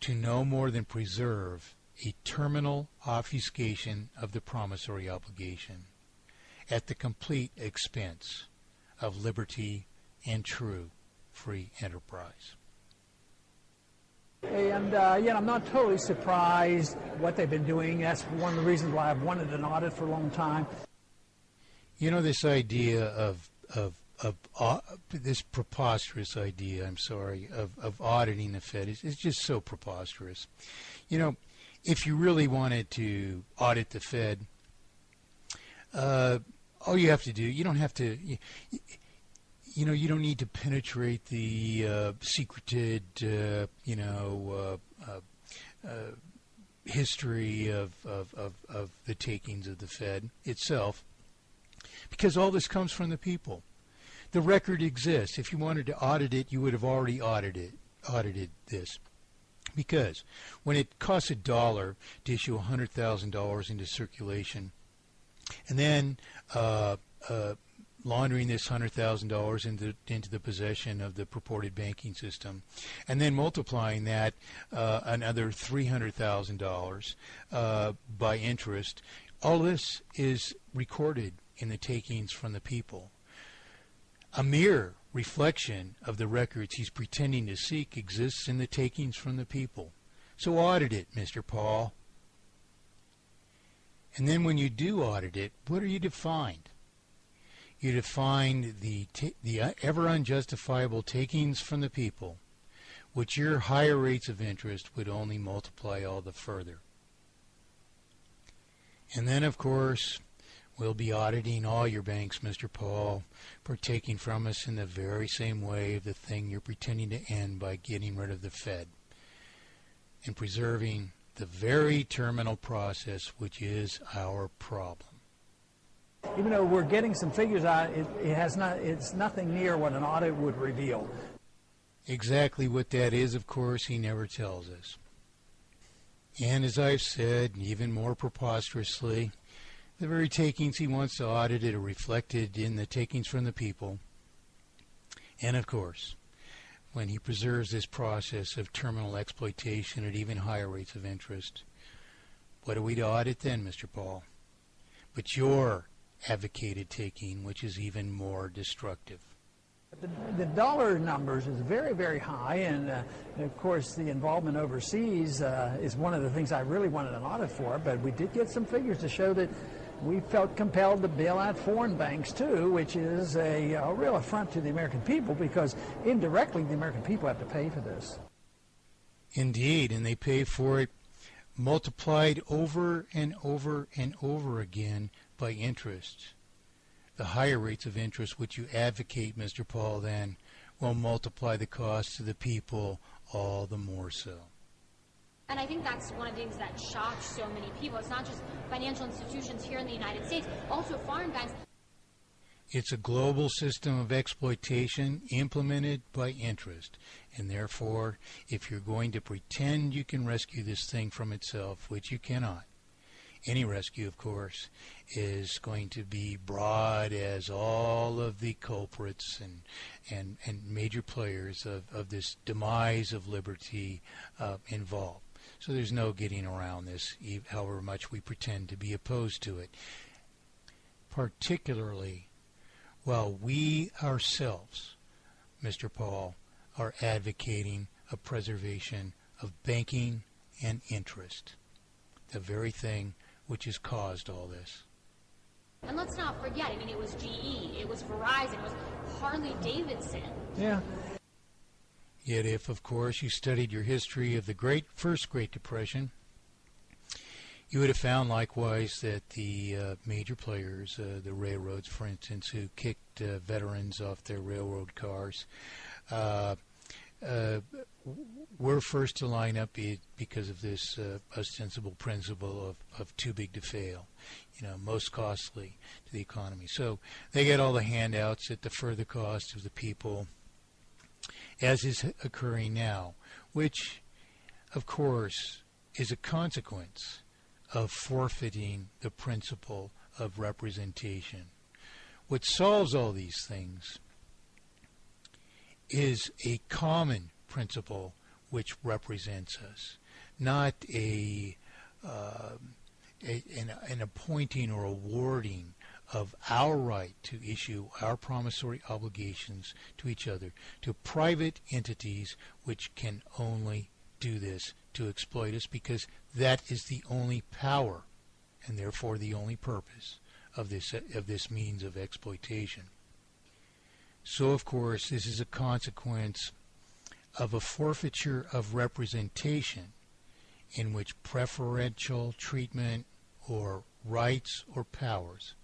to no more than preserve a terminal obfuscation of the promissory obligation at the complete expense of liberty and true free enterprise. And I'm not totally surprised what they've been doing. That's one of the reasons why I've wanted an audit for a long time. You know, this idea of this preposterous idea, of auditing the Fed is just so preposterous. You know, if you really wanted to audit the Fed, all you have to do, you don't have to, you don't need to penetrate the secreted, history of the takings of the Fed itself, because all this comes from the people. The record exists. If you wanted to audit it, you would have already audited this. Because when it costs $1 to issue $100,000 into circulation, and then laundering this $100,000 into the possession of the purported banking system, and then multiplying that another $300,000 by interest, all this is recorded in the takings from the people. A mere reflection of the records he's pretending to seek exists in the takings from the people. So audit it, Mr. Paul. And then when you do audit it, what are you to find? You to find the ever unjustifiable takings from the people, which your higher rates of interest would only multiply all the further. And then, of course, we'll be auditing all your banks, Mr. Paul, for taking from us in the very same way of the thing you're pretending to end by getting rid of the Fed and preserving the very terminal process which is our problem. Even though we're getting some figures out, it's nothing near what an audit would reveal. Exactly what that is, of course, he never tells us. And as I've said, even more preposterously, the very takings he wants to audit are reflected in the takings from the people. And of course, when he preserves this process of terminal exploitation at even higher rates of interest, what are we to audit then, Mr. Paul? But your advocated taking, which is even more destructive. The dollar numbers is very, very high, and of course the involvement overseas is one of the things I really wanted an audit for, but we did get some figures to show that we felt compelled to bail out foreign banks too, which is a real affront to the American people, because indirectly the American people have to pay for this. Indeed, and they pay for it multiplied over and over and over again by interest. The higher rates of interest which you advocate, Mr. Paul, then will multiply the cost to the people all the more so. And I think that's one of the things that shocks so many people. It's not just financial institutions here in the United States, also foreign banks. It's a global system of exploitation implemented by interest. And therefore, if you're going to pretend you can rescue this thing from itself, which you cannot, any rescue, of course, is going to be broad as all of the culprits and major players of this demise of liberty involved. So there's no getting around this, however much we pretend to be opposed to it. Particularly while we ourselves, Mr. Paul, are advocating a preservation of banking and interest, the very thing which has caused all this. And let's not forget, I mean, it was GE, it was Verizon, it was Harley-Davidson. Yeah. Yet if, of course, you studied your history of the first Great Depression, you would have found likewise that the major players, the railroads, for instance, who kicked veterans off their railroad cars, were first to line up because of this ostensible principle of too big to fail, most costly to the economy. So they get all the handouts at the further cost of the people, as is occurring now, which, of course, is a consequence of forfeiting the principle of representation. What solves all these things is a common principle which represents us, not an appointing or awarding of our right to issue our promissory obligations to each other to private entities which can only do this to exploit us, because that is the only power and therefore the only purpose of this means of exploitation. So of course this is a consequence of a forfeiture of representation in which preferential treatment or rights or powers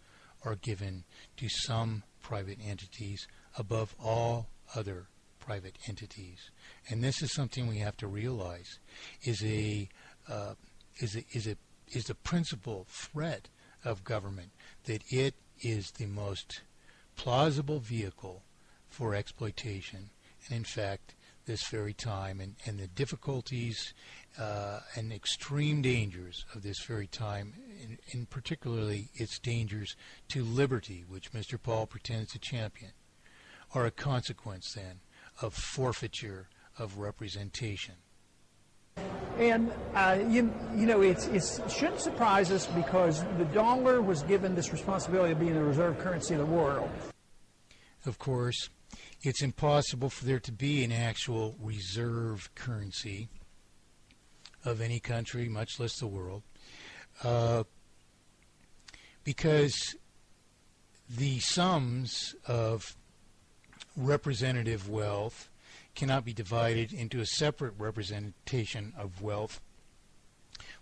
are given to some private entities above all other private entities. And this is something we have to realize is the principal threat of government, that it is the most plausible vehicle for exploitation. And in fact, this very time and the difficulties and extreme dangers of this very time, and particularly its dangers to liberty, which Mr. Paul pretends to champion, are a consequence then of forfeiture of representation. And you know, it shouldn't surprise us, because the dollar was given this responsibility of being the reserve currency of the world. Of course, it's impossible for there to be an actual reserve currency of any country, much less the world, because the sums of representative wealth cannot be divided into a separate representation of wealth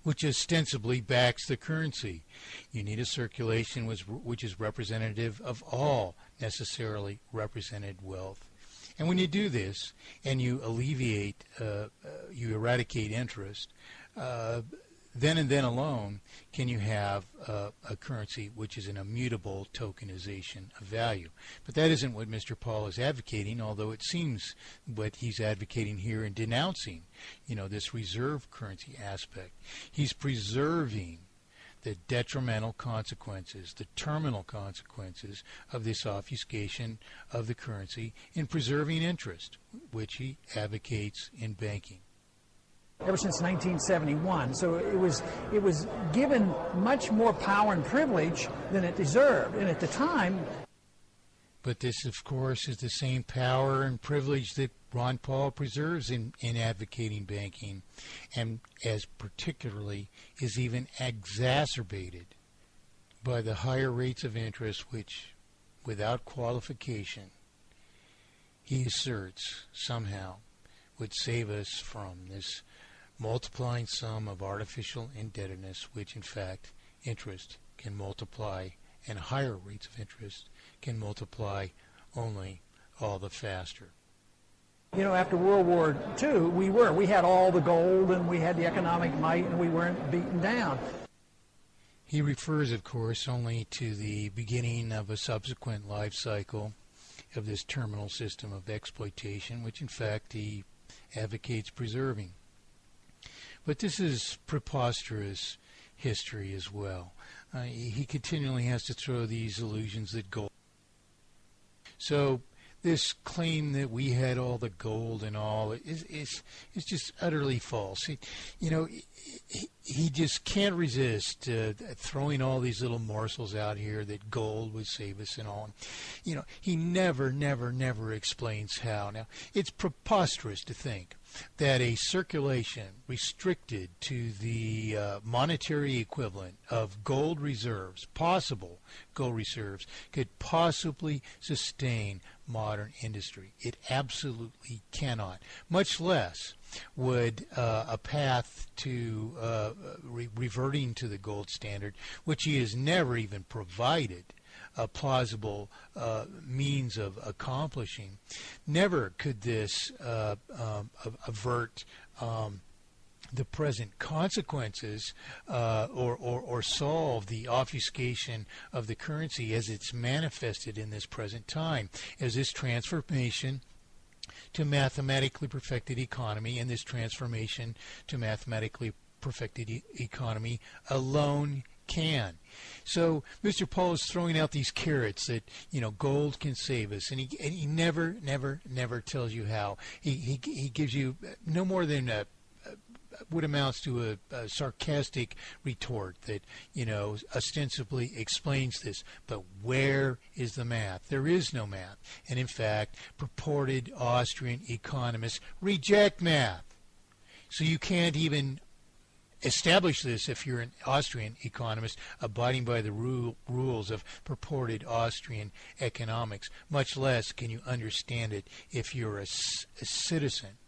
which ostensibly backs the currency. You need a circulation which is representative of all necessarily represented wealth. And when you do this and you alleviate, you eradicate interest, then and then alone can you have a currency which is an immutable tokenization of value. But that isn't what Mr. Paul is advocating, although it seems what he's advocating here in denouncing, this reserve currency aspect. He's preserving the detrimental consequences, the terminal consequences of this obfuscation of the currency in preserving interest, which he advocates in banking. Ever since 1971, so it was given much more power and privilege than it deserved, and at the time. But this, of course, is the same power and privilege that Ron Paul preserves in advocating banking, and as particularly is even exacerbated by the higher rates of interest which, without qualification, he asserts somehow would save us from this multiplying sum of artificial indebtedness, which in fact interest can multiply, and higher rates of interest can multiply only all the faster. After World War II, we had all the gold and we had the economic might, and we weren't beaten down. He refers, of course, only to the beginning of a subsequent life cycle of this terminal system of exploitation, which in fact he advocates preserving. But this is preposterous history as well. He continually has to throw these illusions that gold. So this claim that we had all the gold and all is just utterly false. He just can't resist throwing all these little morsels out here that gold would save us and all. He never explains how. Now, it's preposterous to think that a circulation restricted to the monetary equivalent of gold reserves, possible gold reserves, could possibly sustain modern industry. It absolutely cannot, much less would a path to reverting to the gold standard, which he has never even provided a plausible means of accomplishing. Never could this avert the present consequences or solve the obfuscation of the currency as it's manifested in this present time, as this transformation to mathematically perfected economy, and this transformation to mathematically perfected economy alone can. So Mr. Paul is throwing out these carrots that, gold can save us, and he never tells you how. He gives you no more than what amounts to a sarcastic retort that, ostensibly explains this. But where is the math? There is no math. And in fact, purported Austrian economists reject math. So you can't even establish this if you're an Austrian economist abiding by the rules of purported Austrian economics. Much less can you understand it if you're a citizen,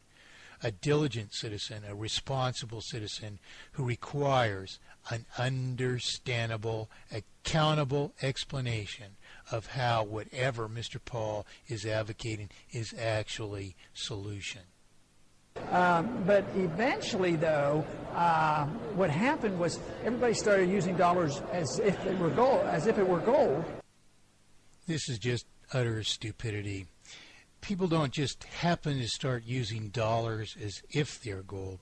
a diligent citizen, a responsible citizen who requires an understandable, accountable explanation of how whatever Mr. Paul is advocating is actually solution. But eventually, though, what happened was everybody started using dollars as if it were gold. This is just utter stupidity. People don't just happen to start using dollars as if they're gold.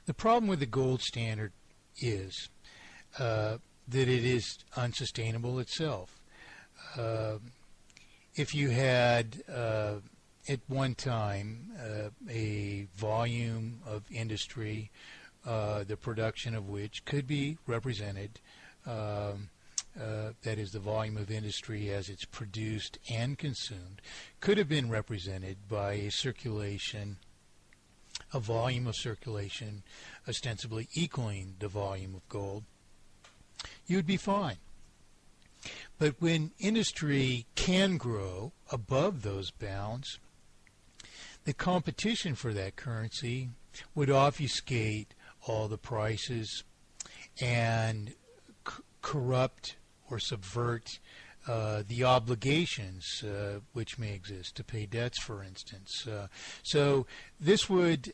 The problem with the gold standard is that it is unsustainable itself. If you had at one time a volume of industry, the production of which could be represented, that is the volume of industry as it's produced and consumed, could have been represented by a volume of circulation ostensibly equaling the volume of gold, you'd be fine. But when industry can grow above those bounds, the competition for that currency would obfuscate all the prices and corrupt or subvert the obligations which may exist to pay debts, for instance. So this would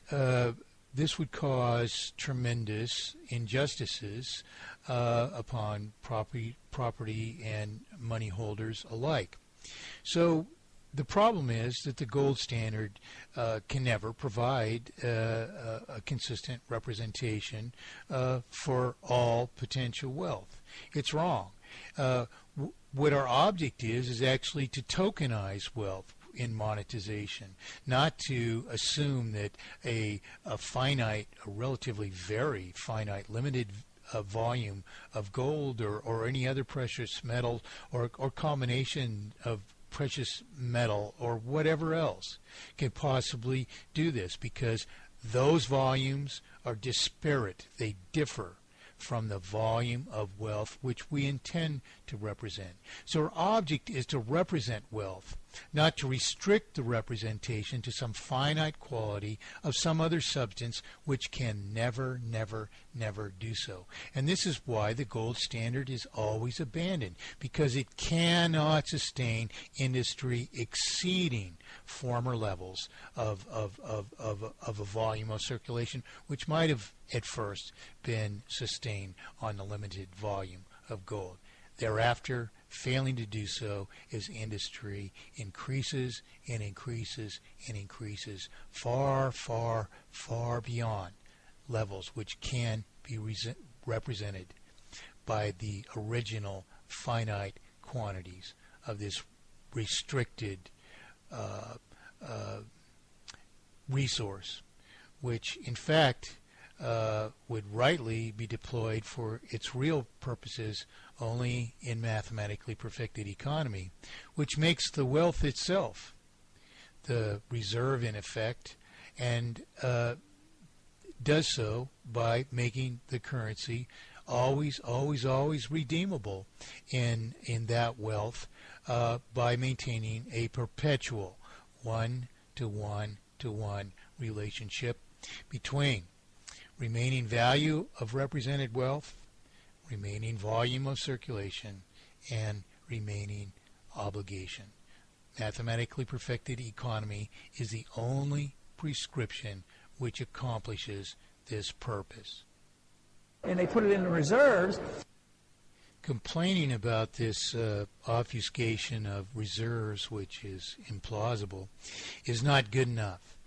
cause tremendous injustices upon property and money holders alike. So the problem is that the gold standard can never provide a consistent representation for all potential wealth. It's wrong. What our object is actually to tokenize wealth in monetization, not to assume that a relatively very finite, limited volume of gold or any other precious metal or combination of precious metal or whatever else can possibly do this, because those volumes are disparate. They differ from the volume of wealth which we intend to represent. So our object is to represent wealth, not to restrict the representation to some finite quality of some other substance which can never do so. And this is why the gold standard is always abandoned, because it cannot sustain industry exceeding former levels of a volume of circulation which might have at first been sustained on the limited volume of gold. Thereafter, failing to do so as industry increases and increases and increases far beyond levels which can be represented by the original finite quantities of this restricted resource, which in fact would rightly be deployed for its real purposes only in mathematically perfected economy, which makes the wealth itself the reserve in effect, and does so by making the currency always redeemable in that wealth by maintaining a perpetual one-to-one relationship between remaining value of represented wealth, remaining volume of circulation, and remaining obligation. Mathematically perfected economy is the only prescription which accomplishes this purpose. And they put it in the reserves. Complaining about this obfuscation of reserves, which is implausible, is not good enough.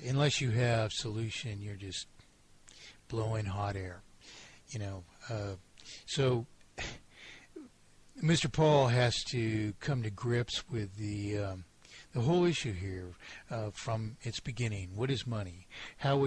Unless you have solution, you're just blowing hot air. You know, so Mr. Paul has to come to grips with the whole issue here from its beginning. What is money? How